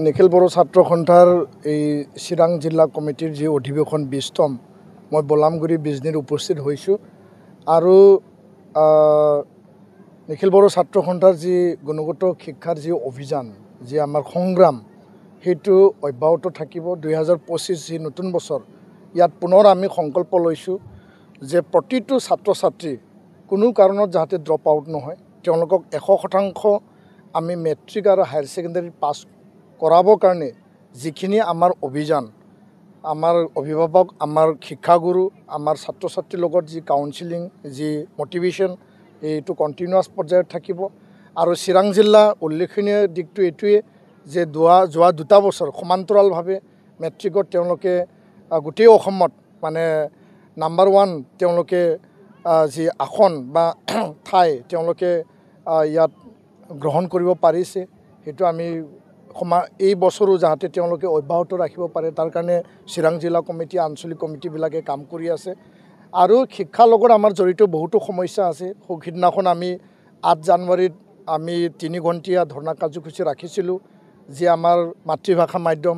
নিখিল বড়ো ছাত্ৰ সন্থাৰ এই চিৰাং জিলা কমিটিৰ যি অধিৱেশন 20তম মই বলামগুৰি বিজনীত উপস্থিত হৈছোঁ আৰু নিখিল বড়ো ছাত্ৰ সন্থাৰ যি গুণগত শিক্ষাৰ যি অভিযান যি আমাৰ সংগ্ৰাম সেইটো অব্যাহত থাকিব। 2025 যি নতুন বছৰ ইয়াত পুনৰ আমি সংকল্প লৈছোঁ যে প্ৰতিটো ছাত্ৰ ছাত্ৰী কোনো কাৰণত যাতে ড্ৰপ আউট নহয়, তেওঁলোকক 100% আমি মেট্ৰিক আৰু হায়াৰ ছেকেণ্ডাৰী পাছ কৰাবৰ কাৰণে যিখিনি আমাৰ অভিযান, আমাৰ অভিভাৱক, আমাৰ শিক্ষাগুৰু, আমাৰ ছাত্ৰ ছাত্ৰীৰ লগত যি কাউন্সিলিং, যি মটিভেশ্যন এইটো কণ্টিনিউৱাছ পৰ্যায়ত থাকিব। আৰু চিৰাং জিলা উল্লেখনীয় দিশটো এইটোৱে যে যোৱা 2 বছৰ সমান্তৰালভাৱে মেট্ৰিকত তেওঁলোকে গোটেই অসমত মানে নাম্বাৰ 1 তেওঁলোকে যি আসন বা ঠাই তেওঁলোকে ইয়াত গ্ৰহণ কৰিব পাৰিছে। সেইটো আমি এই বছৰো যাতে তেওঁলোকে অব্যাহত ৰাখিব পাৰে তাৰ কাৰণে চিৰাং জিলা কমিটি, আঞ্চলিক কমিটিবিলাকে কাম কৰি আছে। আৰু শিক্ষাৰ লগত আমাৰ জড়িত বহুতো সমস্যা আছে। সিদিনাখন আমি 8 জানুৱাৰীত আমি 3 ঘণ্টীয়া ধৰ্ণা কাৰ্যসূচী ৰাখিছিলোঁ যে আমাৰ মাতৃভাষা মাধ্যম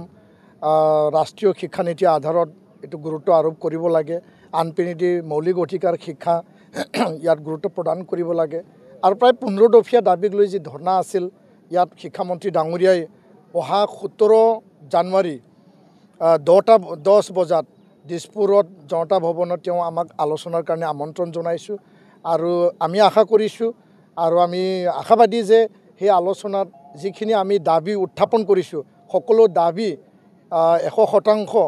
ৰাষ্ট্ৰীয় শিক্ষানীতিৰ আধাৰত এইটো গুৰুত্ব আৰোপ কৰিব লাগে। আনপিনেদি মৌলিক অধিকাৰ শিক্ষা ইয়াত গুৰুত্ব প্ৰদান কৰিব লাগে। আৰু প্ৰায় 15 দফীয়া দাবীক লৈ যি ধৰ্ণা আছিল ইয়াত শিক্ষামন্ত্ৰী ডাঙৰীয়াই অহা 17 জানুৱাৰী 10 বজাত দিছপুৰত জনতা ভৱনত তেওঁ আমাক আলোচনাৰ কাৰণে আমন্ত্ৰণ জনাইছোঁ। আৰু আমি আশা কৰিছোঁ আৰু আমি আশাবাদী যে সেই আলোচনাত যিখিনি আমি দাবী উত্থাপন কৰিছোঁ সকলো দাবী 100%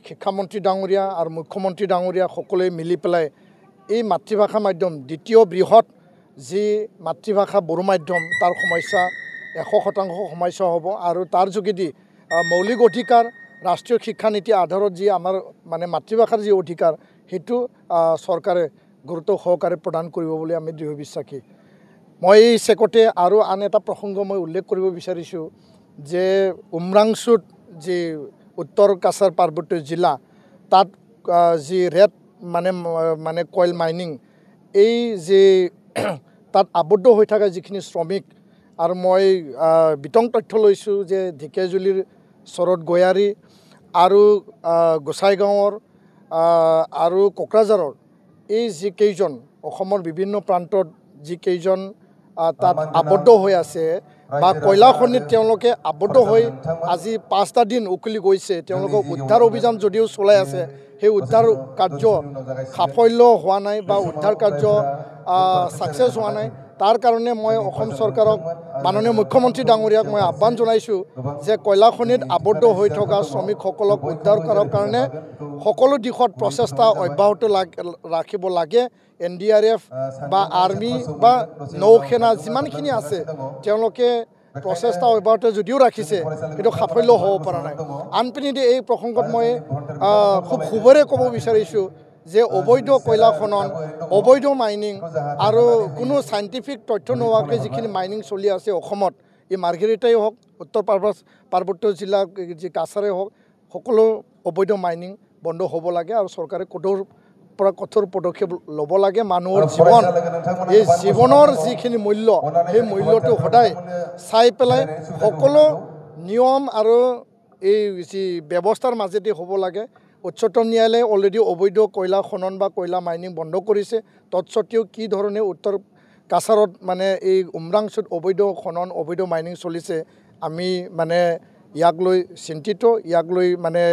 শিক্ষামন্ত্ৰী ডাঙৰীয়া আৰু মুখ্যমন্ত্ৰী ডাঙৰীয়া সকলোৱে মিলি পেলাই এই মাতৃভাষা মাধ্যম দ্বিতীয় বৃহৎ যি মাতৃভাষা বড়ো মাধ্যম তাৰ সমস্যা 100% সমস্যা হ'ব। আৰু তাৰ যোগেদি মৌলিক অধিকাৰ ৰাষ্ট্ৰীয় শিক্ষানীতিৰ আধাৰত যি আমাৰ মানে মাতৃভাষাৰ যি অধিকাৰ সেইটো চৰকাৰে গুৰুত্ব সহকাৰে প্ৰদান কৰিব বুলি আমি দৃঢ় বিশ্বাসী। মই এই চেকতে আৰু আন এটা প্ৰসংগ মই উল্লেখ কৰিব বিচাৰিছোঁ যে উমৰাংচুত যি উত্তৰ কাছাৰ পাৰ্বত্য জিলা তাত যি ৰেড মানে কইল মাইনিং এই যে তাত আবদ্ধ হৈ থকা যিখিনি শ্ৰমিক আৰু মই বিতং তথ্য লৈছোঁ যে ঢেকীয়াজুলিৰ শৰৎ গয়াৰী আৰু গোসাইগাঁৱৰ আৰু কোকৰাঝাৰৰ এই যিকেইজন অসমৰ বিভিন্ন প্ৰান্তত যিকেইজন তাত আবদ্ধ হৈ আছে বা কয়লা খনিত তেওঁলোকে আবদ্ধ হৈ আজি 5টা দিন উকলি গৈছে, তেওঁলোকক উদ্ধাৰ অভিযান যদিও চলাই আছে সেই উদ্ধাৰ কাৰ্য সাফল্য হোৱা নাই বা উদ্ধাৰ কাৰ্য ছাকচেছ হোৱা নাই। তাৰ কাৰণে মই অসম চৰকাৰক, মাননীয় মুখ্যমন্ত্ৰী ডাঙৰীয়াক মই আহ্বান জনাইছোঁ যে কয়লা খনিত আবদ্ধ হৈ থকা শ্ৰমিকসকলক উদ্ধাৰ কৰাৰ কাৰণে সকলো দিশত প্ৰচেষ্টা অব্যাহত ৰাখিব লাগে। NDRF বা আৰ্মি বা নৌসেনা যিমানখিনি আছে তেওঁলোকে প্ৰচেষ্টা অব্যাহত যদিও ৰাখিছে কিন্তু সাফল্য হ'ব পৰা নাই। আনপিনেদি এই প্ৰসংগত মই খুব শুভৰে ক'ব বিচাৰিছোঁ যে অবৈধ কয়লা খনন, অবৈধ মাইনিং আৰু কোনো চাইণ্টিফিক তথ্য নোহোৱাকৈ যিখিনি মাইনিং চলি আছে অসমত, এই মাৰ্ঘেৰিটাই হওক, উত্তৰ পাৰ্বত্য জিলা যি কাছাৰে হওক, সকলো অবৈধ মাইনিং বন্ধ হ'ব লাগে আৰু চৰকাৰে কঠোৰ পদক্ষেপ ল'ব লাগে। মানুহৰ জীৱন, এই জীৱনৰ যিখিনি মূল্য সেই মূল্যটো সদায় চাই পেলাই সকলো নিয়ম আৰু এই যি ব্যৱস্থাৰ মাজেদি হ'ব লাগে। উচ্চতম ন্যায়ালয়ে অলৰেডি অবৈধ কয়লা খনন বা কয়লা মাইনিং বন্ধ কৰিছে। তৎসত্ত্বেও কি ধৰণে উত্তৰ কাছাৰত মানে এই উমৰাংচুত অবৈধ খনন, অবৈধ মাইনিং চলিছে আমি মানে ইয়াক লৈ চিন্তিত। ইয়াক লৈ মানে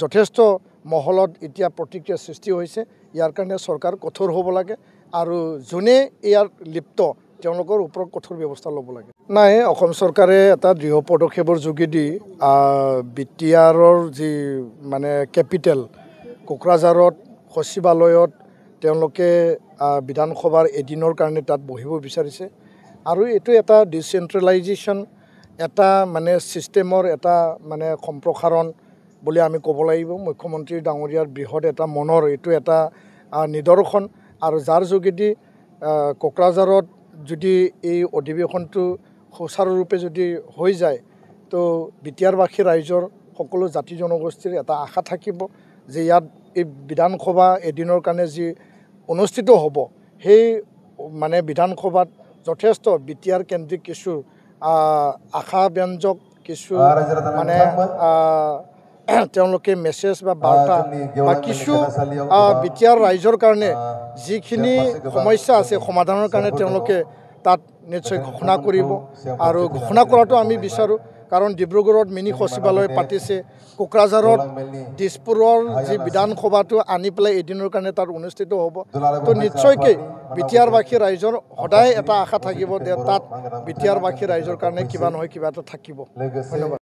যথেষ্ট মহলত এতিয়া প্ৰতিক্ৰিয়া সৃষ্টি হৈছে। ইয়াৰ কাৰণে চৰকাৰ কঠোৰ হ'ব লাগে আৰু যোনে ইয়াৰ লিপ্ত তেওঁলোকৰ ওপৰত কঠোৰ ব্যৱস্থা ল'ব লাগে। নাই, অসম চৰকাৰে এটা দৃঢ় পদক্ষেপৰ যোগেদি BTRৰ যি মানে কেপিটেল কোকৰাঝাৰত সচিবালয়ত তেওঁলোকে বিধানসভাৰ এদিনৰ কাৰণে তাত বহিব বিচাৰিছে। আৰু এইটো এটা ডিচেন্ট্ৰেলাইজেশ্যন, এটা মানে ছিষ্টেমৰ এটা মানে সম্প্ৰসাৰণ বুলি আমি ক'ব লাগিব। মুখ্যমন্ত্ৰী ডাঙৰীয়াৰ বৃহৎ এটা মনৰ এইটো এটা নিদৰ্শন। আৰু যাৰ যোগেদি কোকৰাঝাৰত যদি এই অধিৱেশনটো সুচাৰুৰূপে যদি হৈ যায় তো BTR-বাসী ৰাইজৰ সকলো জাতি জনগোষ্ঠীৰ এটা আশা থাকিব যে ইয়াত এই বিধানসভা এদিনৰ কাৰণে যি অনুষ্ঠিত হ'ব সেই মানে বিধানসভাত যথেষ্ট BTR কেন্দ্ৰিক কিছু আশাব্যঞ্জক কিছু মানে তেওঁলোকে মেছেজ বা বাৰ্তা বা কিছু বিটিআৰ ৰাইজৰ কাৰণে যিখিনি সমস্যা আছে সমাধানৰ কাৰণে তেওঁলোকে তাত নিশ্চয় ঘোষণা কৰিব আৰু ঘোষণা কৰাটো আমি বিচাৰোঁ কাৰণ ডিব্ৰুগড়ত মিনি সচিবালয় পাতিছে কোকৰাঝাৰত দিছপুৰৰ যি বিধানসভাটো আনি পেলাই এদিনৰ কাৰণে তাত অনুষ্ঠিত হ'ব তো নিশ্চয়কৈ বিটিআৰবাসী ৰাইজৰ সদায় এটা আশা থাকিব যে তাত বিটিআৰবাসী ৰাইজৰ কাৰণে কিবা নহয় কিবা এটা থাকিব ধন্যবাদ